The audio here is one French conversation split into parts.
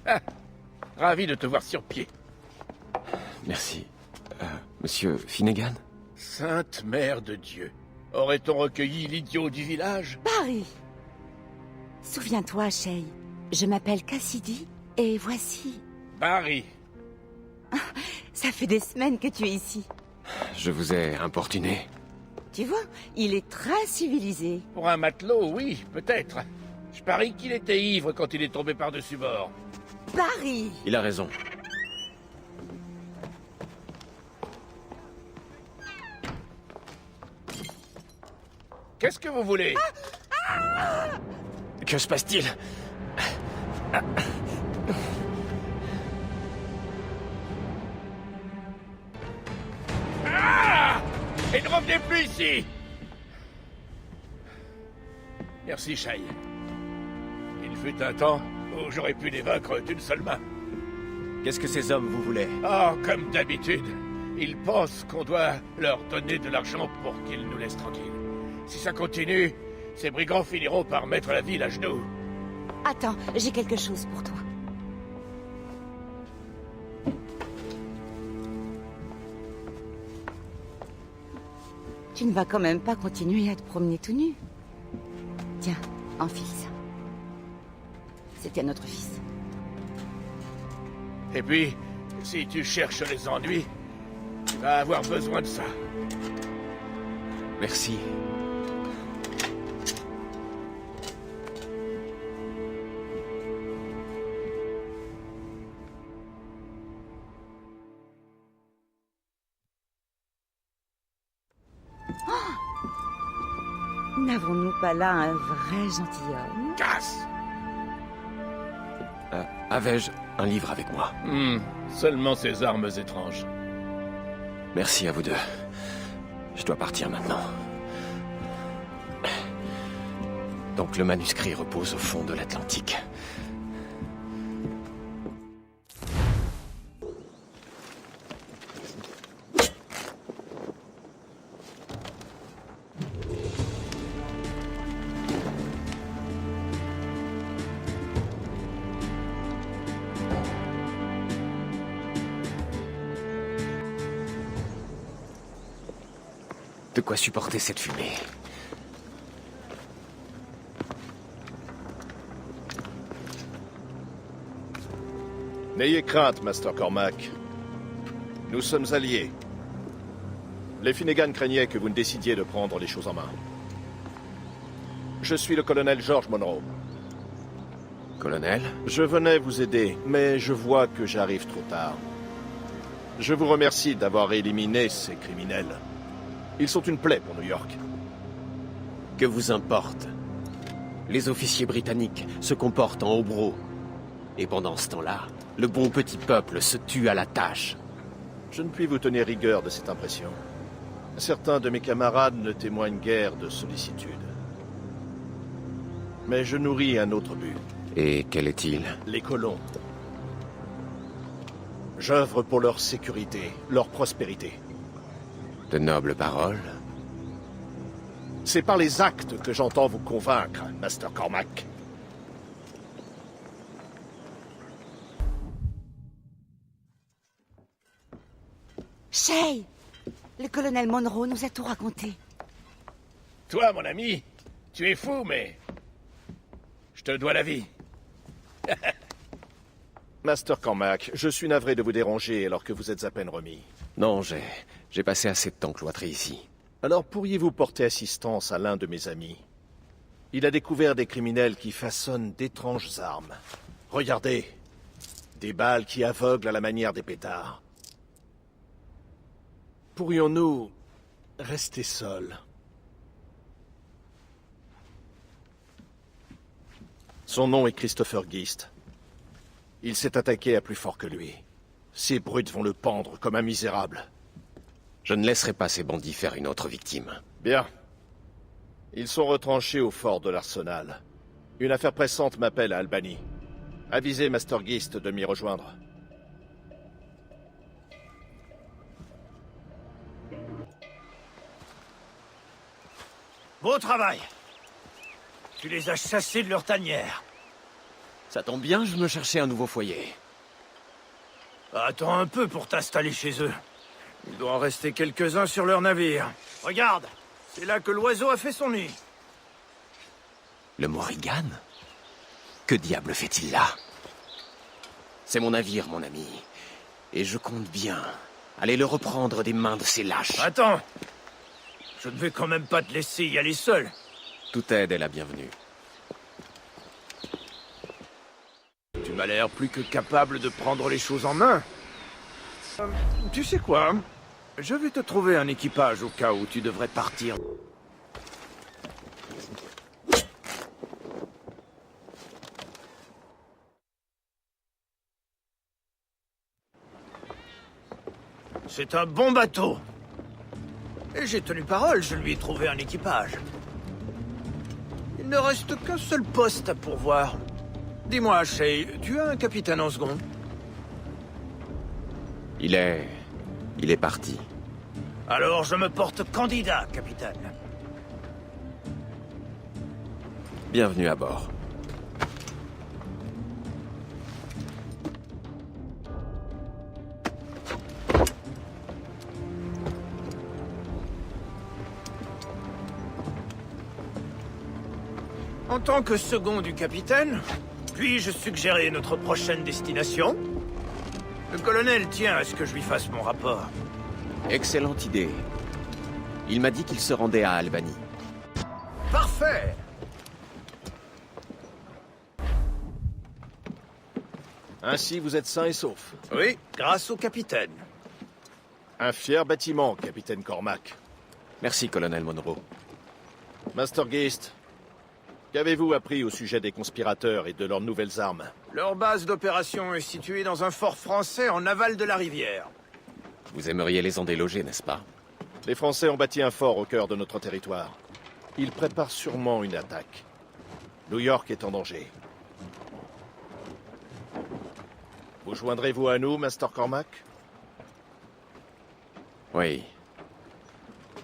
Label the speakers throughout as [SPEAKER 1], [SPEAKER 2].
[SPEAKER 1] Ah, ravi de te voir sur pied.
[SPEAKER 2] Merci. Monsieur Finnegan?
[SPEAKER 1] Sainte Mère de Dieu. Aurait-on recueilli l'idiot du village?
[SPEAKER 3] Barry! Souviens-toi, Shay. Je m'appelle Cassidy, et voici.
[SPEAKER 1] Barry.
[SPEAKER 3] Ça fait des semaines que tu es ici.
[SPEAKER 2] Je vous ai importuné.
[SPEAKER 3] Tu vois, il est très civilisé.
[SPEAKER 1] Pour un matelot, oui, peut-être. Je parie qu'il était ivre quand il est tombé par-dessus bord.
[SPEAKER 3] Barry!
[SPEAKER 2] Il a raison.
[SPEAKER 1] Qu'est-ce que vous voulez?
[SPEAKER 2] Que se passe-t-il?
[SPEAKER 1] Ah! Et ne revenez plus ici! Merci, Shay. Il fut un temps où j'aurais pu les vaincre d'une seule main.
[SPEAKER 2] Qu'est-ce que ces hommes vous voulaient?
[SPEAKER 1] Oh, comme d'habitude. Ils pensent qu'on doit leur donner de l'argent pour qu'ils nous laissent tranquilles. Si ça continue, ces brigands finiront par mettre la ville à genoux.
[SPEAKER 3] Attends, j'ai quelque chose pour toi. Tu ne vas quand même pas continuer à te promener tout nu. Tiens, enfile ça. C'était notre fils.
[SPEAKER 1] Et puis, si tu cherches les ennuis, tu vas avoir besoin de ça.
[SPEAKER 2] Merci.
[SPEAKER 3] N'avons-nous pas là un vrai gentilhomme?
[SPEAKER 1] Casse!
[SPEAKER 2] Avais-je un livre avec moi?
[SPEAKER 1] Seulement ces armes étranges.
[SPEAKER 2] Merci à vous deux. Je dois partir maintenant. Donc le manuscrit repose au fond de l'Atlantique. De quoi supporter cette fumée.
[SPEAKER 4] N'ayez crainte, Master Cormac. Nous sommes alliés. Les Finnegan craignaient que vous ne décidiez de prendre les choses en main. Je suis le colonel George Monroe.
[SPEAKER 2] Colonel?
[SPEAKER 4] Je venais vous aider, mais je vois que j'arrive trop tard. Je vous remercie d'avoir éliminé ces criminels. Ils sont une plaie pour New York.
[SPEAKER 2] Que vous importe? Les officiers britanniques se comportent en hobereaux. Et pendant ce temps-là, le bon petit peuple se tue à la tâche.
[SPEAKER 4] Je ne puis vous tenir rigueur de cette impression. Certains de mes camarades ne témoignent guère de sollicitude. Mais je nourris un autre but.
[SPEAKER 2] Et quel est-il?
[SPEAKER 4] Les colons. J'œuvre pour leur sécurité, leur prospérité.
[SPEAKER 2] De nobles paroles?
[SPEAKER 4] C'est par les actes que j'entends vous convaincre, Master Cormac.
[SPEAKER 3] Shay! Le colonel Monroe nous a tout raconté.
[SPEAKER 1] Toi, mon ami, tu es fou, mais... je te dois la vie.
[SPEAKER 4] Master Cormac, je suis navré de vous déranger alors que vous êtes à peine remis.
[SPEAKER 2] Non, j'ai passé assez de temps cloîtré ici.
[SPEAKER 4] Alors pourriez-vous porter assistance à l'un de mes amis? Il a découvert des criminels qui façonnent d'étranges armes. Regardez, des balles qui aveuglent à la manière des pétards. Pourrions-nous rester seuls? Son nom est Christopher Geist. Il s'est attaqué à plus fort que lui. Ces brutes vont le pendre comme un misérable.
[SPEAKER 2] Je ne laisserai pas ces bandits faire une autre victime.
[SPEAKER 4] Bien. Ils sont retranchés au fort de l'Arsenal. Une affaire pressante m'appelle à Albany. Avisez Master Geist de m'y rejoindre.
[SPEAKER 5] Beau travail. Tu les as chassés de leur tanière.
[SPEAKER 2] Ça tombe bien, je me cherchais un nouveau foyer.
[SPEAKER 5] Attends un peu pour t'installer chez eux. Il doit en rester quelques-uns sur leur navire. Regarde, c'est là que l'oiseau a fait son nid.
[SPEAKER 2] Le Morrigan? Que diable fait-il là? C'est mon navire, mon ami. Et je compte bien aller le reprendre des mains de ces lâches.
[SPEAKER 5] Attends. Je ne vais quand même pas te laisser y aller seul.
[SPEAKER 2] Toute aide est la bienvenue.
[SPEAKER 5] Tu m'as l'air plus que capable de prendre les choses en main. Tu sais quoi? Je vais te trouver un équipage au cas où tu devrais partir. C'est un bon bateau. Et j'ai tenu parole, je lui ai trouvé un équipage. Il ne reste qu'un seul poste à pourvoir. Dis-moi, Shay, tu as un capitaine en second?
[SPEAKER 2] Il est parti.
[SPEAKER 5] Alors je me porte candidat, capitaine.
[SPEAKER 2] Bienvenue à bord.
[SPEAKER 5] En tant que second du capitaine, puis-je suggérer notre prochaine destination? Le colonel tient à ce que je lui fasse mon rapport.
[SPEAKER 2] Excellente idée. Il m'a dit qu'il se rendait à Albany.
[SPEAKER 5] Parfait!
[SPEAKER 4] Ainsi, vous êtes sain et sauf.
[SPEAKER 5] Oui, grâce au capitaine.
[SPEAKER 4] Un fier bâtiment, capitaine Cormac.
[SPEAKER 2] Merci, colonel Monroe.
[SPEAKER 4] Master Geist, qu'avez-vous appris au sujet des conspirateurs et de leurs nouvelles armes?
[SPEAKER 5] Leur base d'opération est située dans un fort français en aval de la rivière.
[SPEAKER 2] Vous aimeriez les en déloger, n'est-ce pas?
[SPEAKER 4] Les Français ont bâti un fort au cœur de notre territoire. Ils préparent sûrement une attaque. New York est en danger. Vous joindrez-vous à nous, Master Cormac?
[SPEAKER 2] Oui.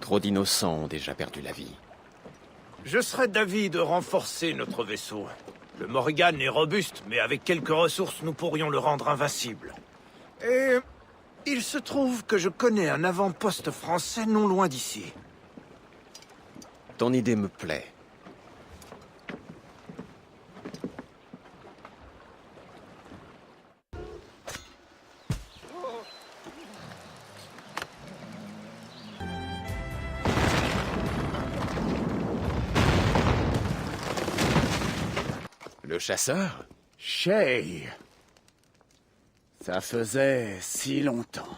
[SPEAKER 2] Trop d'innocents ont déjà perdu la vie.
[SPEAKER 5] Je serais d'avis de renforcer notre vaisseau. Le Morrigan est robuste, mais avec quelques ressources, nous pourrions le rendre invincible. Et il se trouve que je connais un avant-poste français non loin d'ici.
[SPEAKER 2] Ton idée me plaît. Le chasseur?
[SPEAKER 6] Shay. Ça faisait si longtemps.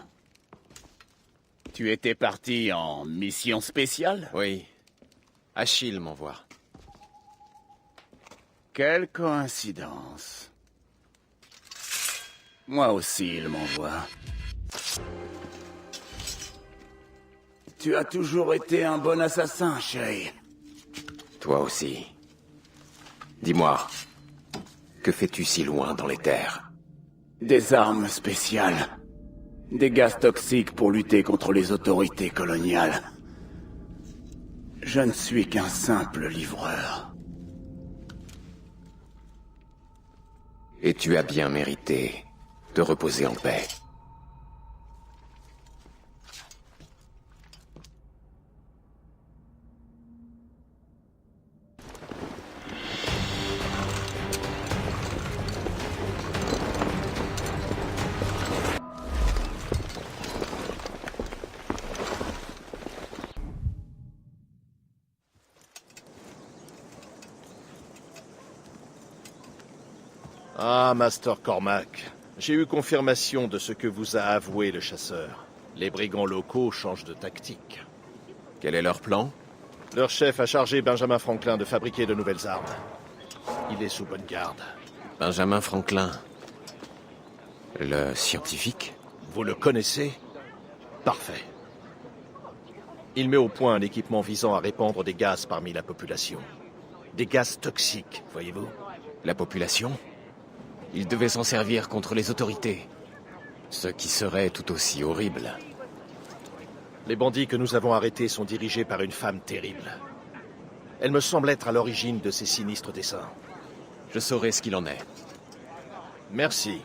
[SPEAKER 6] Tu étais parti en mission spéciale?
[SPEAKER 2] Oui. Achille m'envoie.
[SPEAKER 6] Quelle coïncidence. Moi aussi, il m'envoie. Tu as toujours été un bon assassin, Shay.
[SPEAKER 2] Toi aussi. Dis-moi, que fais-tu si loin dans les terres?
[SPEAKER 6] Des armes spéciales. Des gaz toxiques pour lutter contre les autorités coloniales. Je ne suis qu'un simple livreur.
[SPEAKER 2] Et tu as bien mérité de reposer en paix.
[SPEAKER 4] Ah, Master Cormac, j'ai eu confirmation de ce que vous a avoué le chasseur. Les brigands locaux changent de tactique.
[SPEAKER 2] Quel est leur plan?
[SPEAKER 4] Leur chef a chargé Benjamin Franklin de fabriquer de nouvelles armes. Il est sous bonne garde.
[SPEAKER 2] Benjamin Franklin. Le scientifique?
[SPEAKER 4] Vous le connaissez? Parfait. Il met au point un équipement visant à répandre des gaz parmi la population. Des gaz toxiques, voyez-vous?
[SPEAKER 2] La population? Il devait s'en servir contre les autorités. Ce qui serait tout aussi horrible.
[SPEAKER 4] Les bandits que nous avons arrêtés sont dirigés par une femme terrible. Elle me semble être à l'origine de ces sinistres desseins.
[SPEAKER 2] Je saurai ce qu'il en est.
[SPEAKER 4] Merci.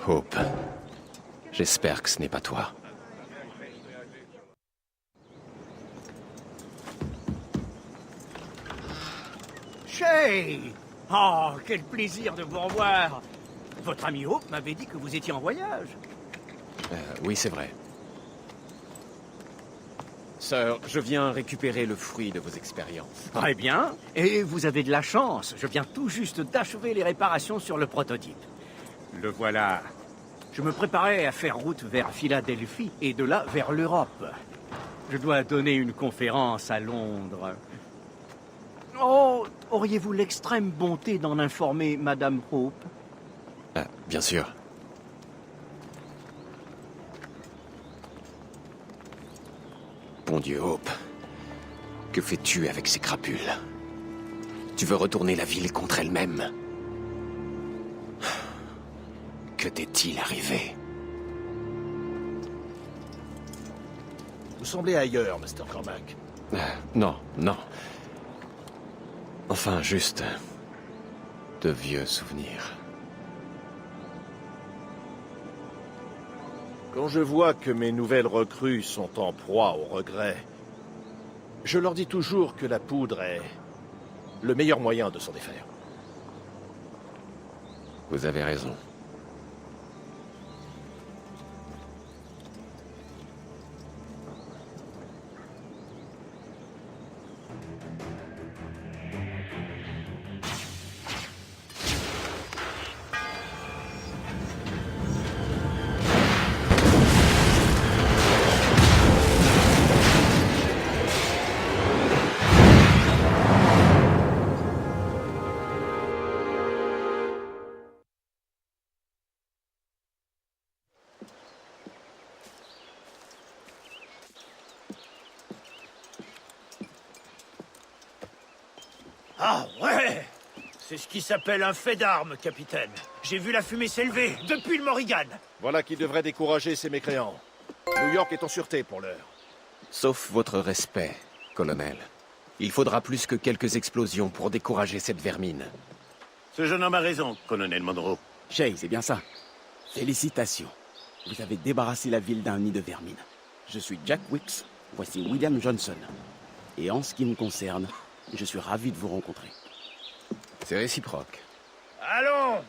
[SPEAKER 2] Hope. J'espère que ce n'est pas toi.
[SPEAKER 7] Shay! Oh, quel plaisir de vous revoir! Votre ami Hope m'avait dit que vous étiez en voyage.
[SPEAKER 2] Oui, c'est vrai. Sœur, je viens récupérer le fruit de vos expériences.
[SPEAKER 7] Très bien. Et vous avez de la chance. Je viens tout juste d'achever les réparations sur le prototype. Le voilà. Je me préparais à faire route vers Philadelphie et de là vers l'Europe. Je dois donner une conférence à Londres. Oh, auriez-vous l'extrême bonté d'en informer Madame Hope?
[SPEAKER 2] Bien sûr. Bon Dieu, Hope. Que fais-tu avec ces crapules? Tu veux retourner la ville contre elle-même? Que t'est-il arrivé?
[SPEAKER 4] Vous semblez ailleurs, Master Cormac.
[SPEAKER 2] Non, non. Enfin, juste... de vieux souvenirs.
[SPEAKER 4] Quand je vois que mes nouvelles recrues sont en proie au regret, je leur dis toujours que la poudre est le meilleur moyen de s'en défaire.
[SPEAKER 2] Vous avez raison.
[SPEAKER 5] Ah ouais! C'est ce qui s'appelle un fait d'armes, capitaine. J'ai vu la fumée s'élever depuis le Morrigan.
[SPEAKER 4] Voilà qui devrait décourager ces mécréants. New York est en sûreté pour l'heure.
[SPEAKER 2] Sauf votre respect, colonel. Il faudra plus que quelques explosions pour décourager cette vermine.
[SPEAKER 8] Ce jeune homme a raison, colonel Monroe.
[SPEAKER 6] Shay, c'est bien ça. Félicitations. Vous avez débarrassé la ville d'un nid de vermine. Je suis Jack Wicks, voici William Johnson. Et en ce qui me concerne, je suis ravi de vous rencontrer.
[SPEAKER 2] C'est réciproque.
[SPEAKER 5] Allons!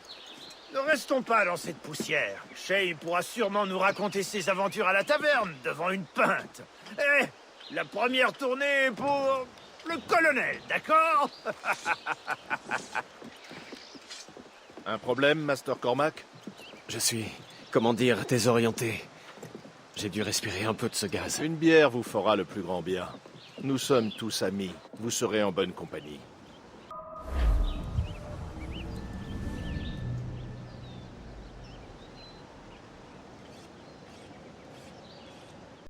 [SPEAKER 5] Ne restons pas dans cette poussière. Shay pourra sûrement nous raconter ses aventures à la taverne devant une pinte. Eh, la première tournée est pour le colonel, d'accord?
[SPEAKER 4] Un problème, Master Cormac?
[SPEAKER 2] Je suis, comment dire, désorienté. J'ai dû respirer un peu de ce gaz.
[SPEAKER 4] Une bière vous fera le plus grand bien. Nous sommes tous amis. Vous serez en bonne compagnie.